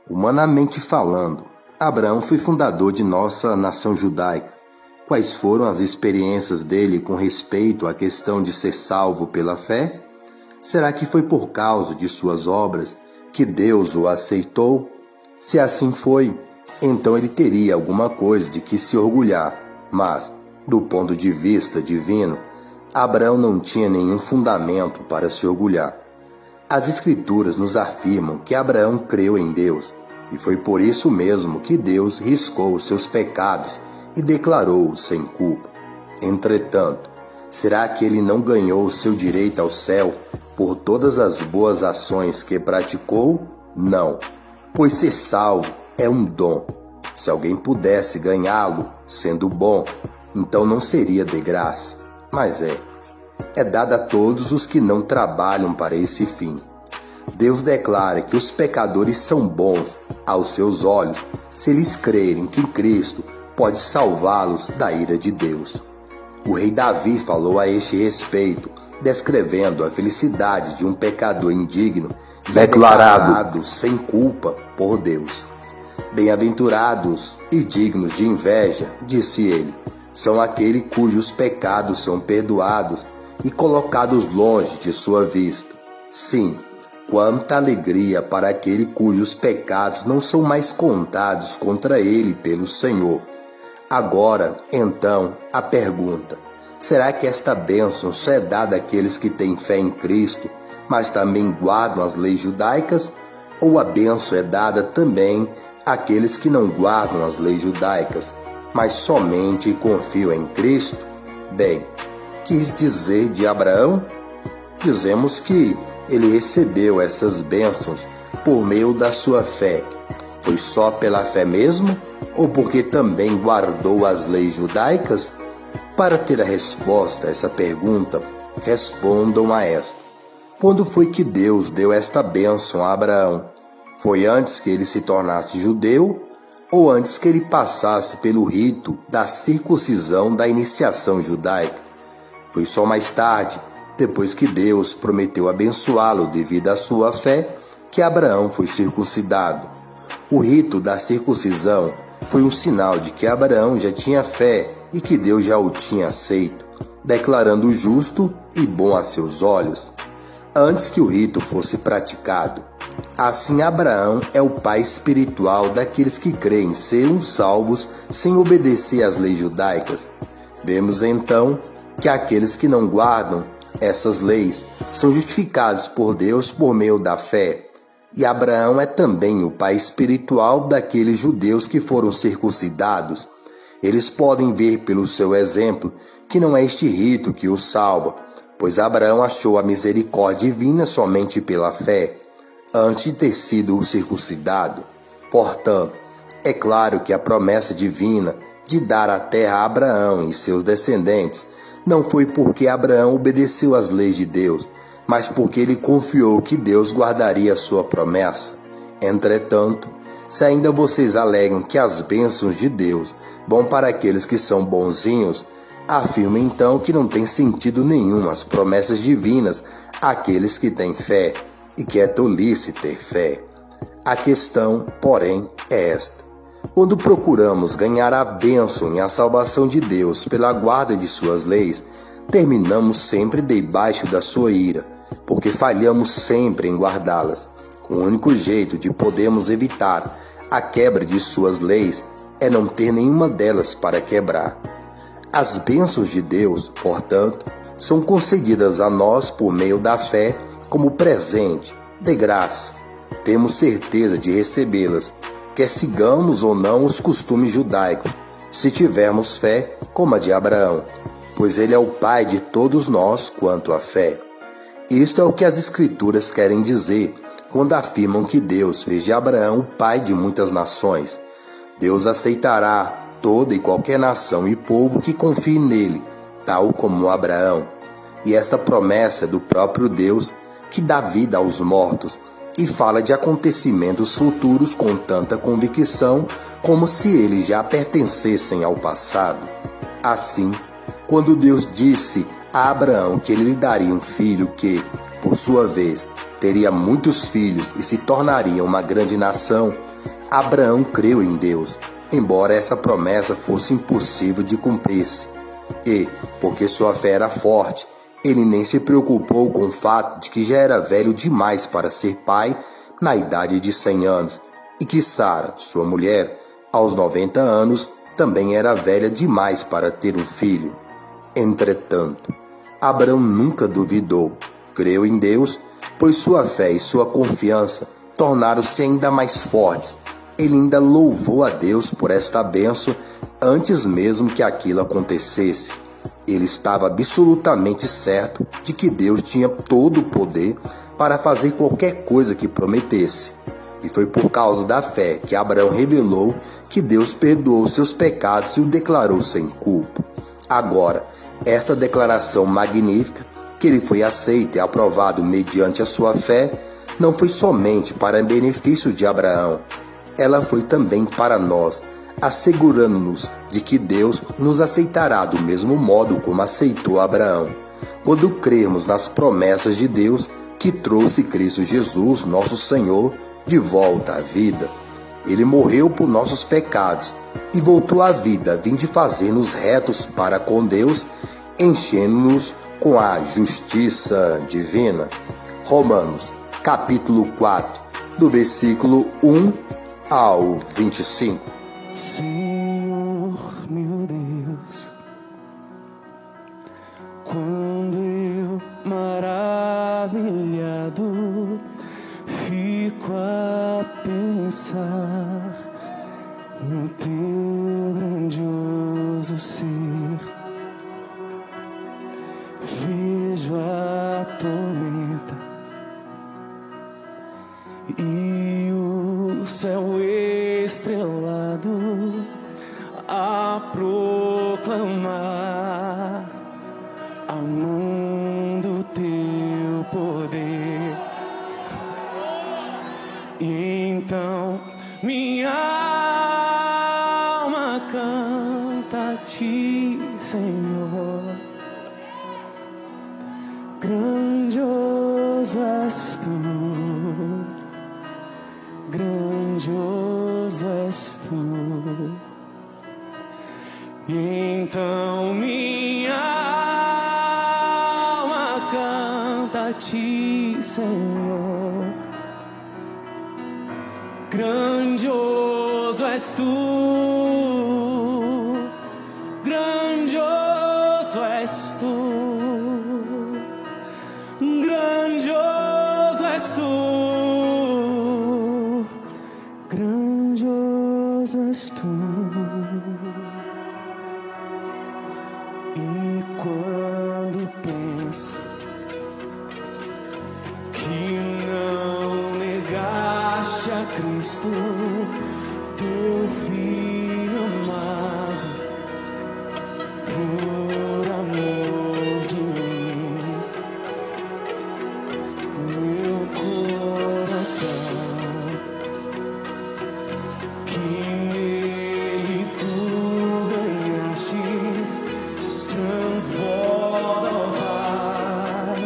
Humanamente falando, Abraão foi fundador de nossa nação judaica. Quais foram as experiências dele com respeito à questão de ser salvo pela fé? Será que foi por causa de suas obras que Deus o aceitou? Se assim foi, então ele teria alguma coisa de que se orgulhar. Mas, do ponto de vista divino, Abraão não tinha nenhum fundamento para se orgulhar. As Escrituras nos afirmam que Abraão creu em Deus, e foi por isso mesmo que Deus riscou os seus pecados e declarou-o sem culpa. Entretanto, será que ele não ganhou o seu direito ao céu por todas as boas ações que praticou? Não, pois ser salvo é um dom. Se alguém pudesse ganhá-lo sendo bom, então não seria de graça, mas é dado a todos os que não trabalham para esse fim. Deus declara que os pecadores são bons aos seus olhos se eles crerem que Cristo pode salvá-los da ira de Deus. O rei Davi falou a este respeito, descrevendo a felicidade de um pecador indigno declarado sem culpa por Deus. Bem-aventurados e dignos de inveja, disse ele, são aqueles cujos pecados são perdoados e colocados longe de sua vista. Sim, quanta alegria para aquele cujos pecados não são mais contados contra ele pelo Senhor. Agora, então, a pergunta: será que esta bênção só é dada àqueles que têm fé em Cristo, mas também guardam as leis judaicas? Ou a bênção é dada também àqueles que não guardam as leis judaicas, mas somente confiam em Cristo? Bem, quis dizer de Abraão? Dizemos que ele recebeu essas bênçãos por meio da sua fé. Foi só pela fé mesmo? Ou porque também guardou as leis judaicas? Para ter a resposta a essa pergunta, respondam a esta. Quando foi que Deus deu esta bênção a Abraão? Foi antes que ele se tornasse judeu ou antes que ele passasse pelo rito da circuncisão da iniciação judaica? Foi só mais tarde, depois que Deus prometeu abençoá-lo devido à sua fé, que Abraão foi circuncidado. O rito da circuncisão foi um sinal de que Abraão já tinha fé e que Deus já o tinha aceito, declarando-o justo e bom a seus olhos, antes que o rito fosse praticado. Assim, Abraão é o pai espiritual daqueles que creem serem salvos sem obedecer às leis judaicas. Vemos então que aqueles que não guardam essas leis são justificados por Deus por meio da fé. E Abraão é também o pai espiritual daqueles judeus que foram circuncidados. Eles podem ver pelo seu exemplo que não é este rito que os salva, pois Abraão achou a misericórdia divina somente pela fé, antes de ter sido circuncidado. Portanto, é claro que a promessa divina de dar a terra a Abraão e seus descendentes não foi porque Abraão obedeceu às leis de Deus, mas porque ele confiou que Deus guardaria a sua promessa. Entretanto, se ainda vocês alegam que as bênçãos de Deus vão para aqueles que são bonzinhos, afirma então que não tem sentido nenhum as promessas divinas àqueles que têm fé, e que é tolice ter fé. A questão, porém, é esta. Quando procuramos ganhar a bênção e a salvação de Deus pela guarda de suas leis, terminamos sempre debaixo da sua ira, porque falhamos sempre em guardá-las. O único jeito de podermos evitar a quebra de suas leis é não ter nenhuma delas para quebrar. As bênçãos de Deus, portanto, são concedidas a nós por meio da fé como presente, de graça. Temos certeza de recebê-las, quer sigamos ou não os costumes judaicos, se tivermos fé como a de Abraão, pois ele é o pai de todos nós quanto à fé. Isto é o que as Escrituras querem dizer quando afirmam que Deus fez de Abraão o pai de muitas nações. Deus aceitará toda e qualquer nação e povo que confie nele, tal como Abraão. E esta promessa é do próprio Deus, que dá vida aos mortos e fala de acontecimentos futuros com tanta convicção como se eles já pertencessem ao passado. Assim, quando Deus disse a Abraão que ele lhe daria um filho que, por sua vez, teria muitos filhos e se tornaria uma grande nação, Abraão creu em Deus, embora essa promessa fosse impossível de cumprir-se. E, porque sua fé era forte, ele nem se preocupou com o fato de que já era velho demais para ser pai na idade de 100 anos, e que Sara, sua mulher, aos 90 anos, também era velha demais para ter um filho. Entretanto, Abraão nunca duvidou, creu em Deus, pois sua fé e sua confiança tornaram-se ainda mais fortes. Ele ainda louvou a Deus por esta bênção antes mesmo que aquilo acontecesse. Ele estava absolutamente certo de que Deus tinha todo o poder para fazer qualquer coisa que prometesse. E foi por causa da fé que Abraão revelou que Deus perdoou seus pecados e o declarou sem culpa. Agora, essa declaração magnífica, que ele foi aceito e aprovado mediante a sua fé, não foi somente para benefício de Abraão, ela foi também para nós, assegurando-nos de que Deus nos aceitará do mesmo modo como aceitou Abraão, quando crermos nas promessas de Deus que trouxe Cristo Jesus, nosso Senhor, de volta à vida. Ele morreu por nossos pecados e voltou à vida a fim de fazer-nos retos para com Deus, enchendo-nos com a justiça divina. Romanos, capítulo 4, do versículo 1 ao 25. Senhor, meu Deus, quando eu maravilhado fico a pensar no teu grandioso ser, vejo a tormenta e o céu estrelado a proclamar ao mundo teu poder. E então minha alma canta a ti, Senhor. Grandioso és tu, grandioso és tu. Então minha alma canta a ti, Senhor. Grandioso és tu, grandioso és tu, grandioso és tu, grandioso és tu. E quando penso que não negaste a Cristo, teu Filho amado, por amor de mim, meu coração, que nele tu ganhastes, transborda, ó Pai,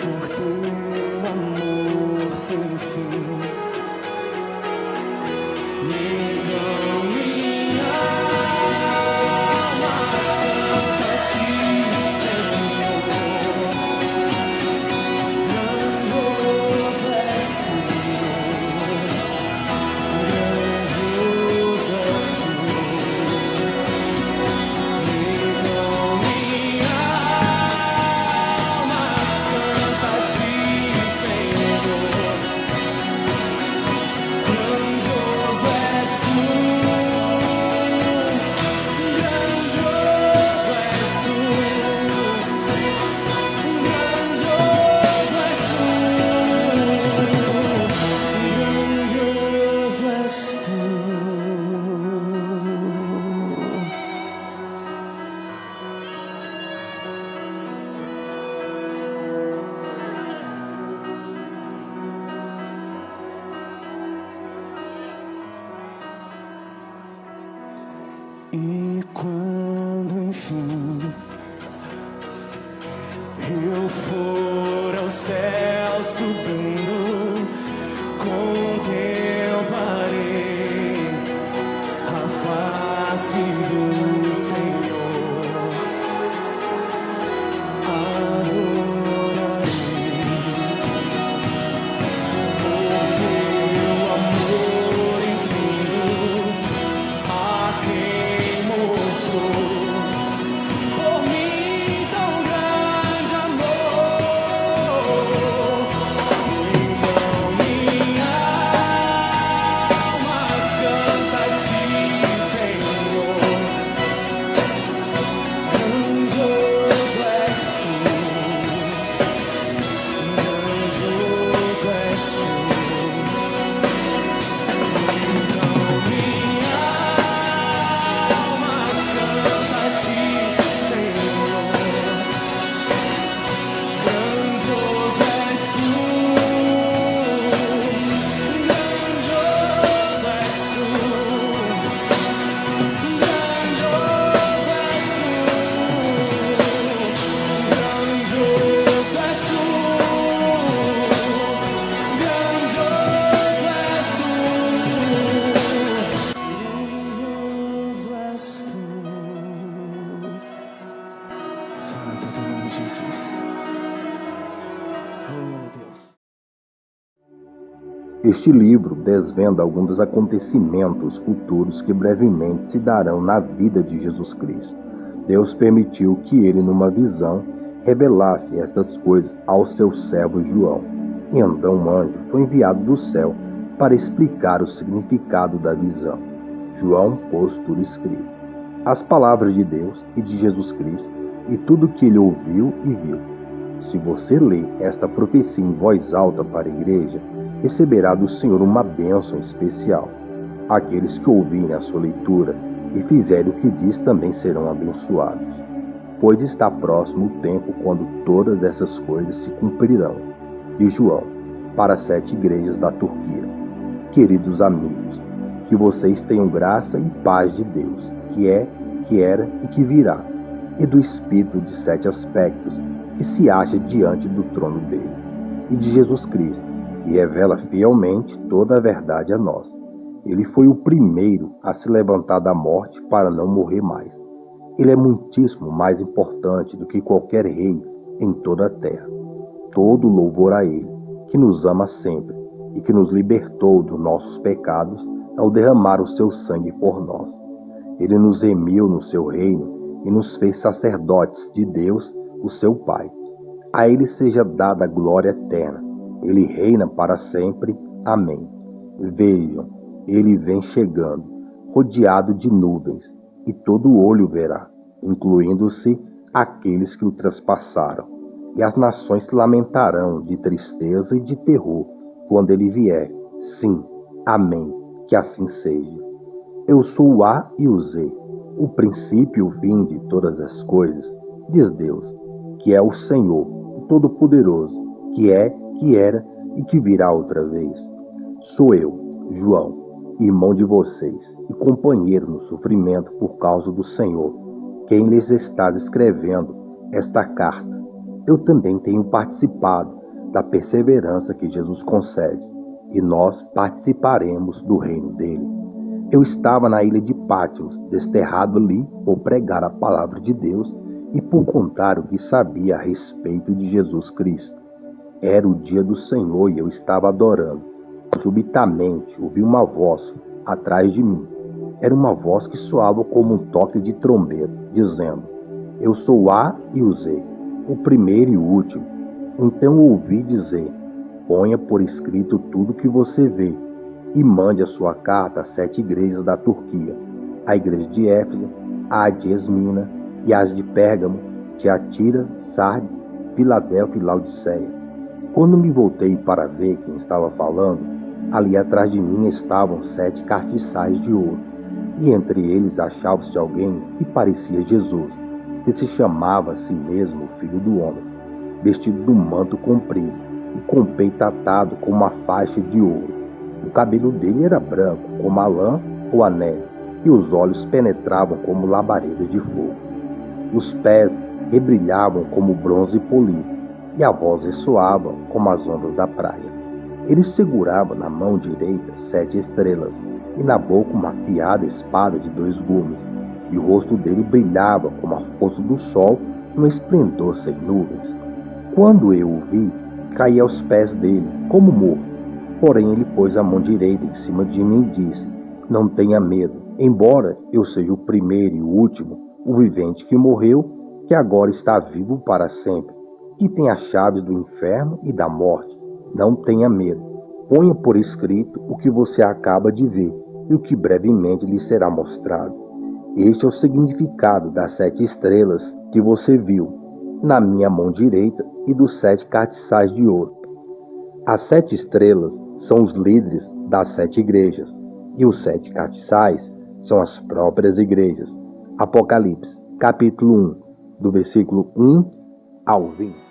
por teu amor sem fim. Então minha alma canta a ti, Senhor. Grandioso és tu, grandioso és tu. Então minha alma canta a ti, Senhor. Grandioso és tu, grandioso és tu, grandioso és tu, grandioso és tu. E quando enfim Este livro desvenda alguns dos acontecimentos futuros que brevemente se darão na vida de Jesus Cristo. Deus permitiu que ele, numa visão, revelasse estas coisas ao seu servo João. E então um anjo foi enviado do céu para explicar o significado da visão. João pôs tudo escrito, as palavras de Deus e de Jesus Cristo e tudo que ele ouviu e viu. Se você lê esta profecia em voz alta para a igreja, receberá do Senhor uma bênção especial. Aqueles que ouvirem a sua leitura e fizerem o que diz também serão abençoados, pois está próximo o tempo quando todas essas coisas se cumprirão. De João, para as 7 igrejas da Turquia. Queridos amigos, que vocês tenham graça e paz de Deus, que é, que era e que virá, e do Espírito de 7 aspectos que se acha diante do trono dele, e de Jesus Cristo, e revela fielmente toda a verdade a nós. Ele foi o primeiro a se levantar da morte para não morrer mais. Ele é muitíssimo mais importante do que qualquer rei em toda a terra. Todo louvor a ele, que nos ama sempre e que nos libertou dos nossos pecados ao derramar o seu sangue por nós. Ele nos remiu no seu reino e nos fez sacerdotes de Deus, o seu Pai. A ele seja dada a glória eterna. Ele reina para sempre. Amém. Vejam, ele vem chegando, rodeado de nuvens, e todo olho verá, incluindo-se aqueles que o traspassaram. E as nações se lamentarão de tristeza e de terror quando ele vier. Sim, amém, que assim seja. Eu sou o A e o Z, o princípio e o fim de todas as coisas, diz Deus, que é o Senhor, o Todo-Poderoso, que é, que era e que virá outra vez. Sou eu, João, irmão de vocês e companheiro no sofrimento por causa do Senhor, quem lhes está escrevendo esta carta. Eu também tenho participado da perseverança que Jesus concede, e nós participaremos do reino dele. Eu estava na ilha de Pátios, desterrado ali por pregar a palavra de Deus e por contar o que sabia a respeito de Jesus Cristo. Era o dia do Senhor e eu estava adorando. Subitamente ouvi uma voz atrás de mim. Era uma voz que soava como um toque de trombeta, dizendo: Eu sou o A e o Z, o primeiro e o último. Então ouvi dizer: ponha por escrito tudo o que você vê e mande a sua carta às 7 igrejas da Turquia, a igreja de Éfeso, a de Esmina e as de Pérgamo, Tiatira, Sardes, Filadélfia e Laodiceia. Quando me voltei para ver quem estava falando, ali atrás de mim estavam 7 castiçais de ouro, e entre eles achava-se alguém que parecia Jesus, que se chamava a si mesmo o Filho do Homem, vestido de um manto comprido e com o peito atado com uma faixa de ouro. O cabelo dele era branco, como a lã ou a neve, e os olhos penetravam como labaredas de fogo. Os pés rebrilhavam como bronze polido, e a voz ressoava como as ondas da praia. Ele segurava na mão direita 7 estrelas, e na boca uma afiada espada de 2 gumes, e o rosto dele brilhava como a força do sol num esplendor sem nuvens. Quando eu o vi, caí aos pés dele, como morto. Porém ele pôs a mão direita em cima de mim e disse: Não tenha medo, embora eu seja o primeiro e o último, o vivente que morreu, que agora está vivo para sempre, que tem as chaves do inferno e da morte. Não tenha medo. Ponha por escrito o que você acaba de ver e o que brevemente lhe será mostrado. Este é o significado das 7 estrelas que você viu na minha mão direita e dos 7 castiçais de ouro. As 7 estrelas são os líderes das 7 igrejas, e os 7 castiçais são as próprias igrejas. Apocalipse, capítulo 1, do versículo 1 ao 20.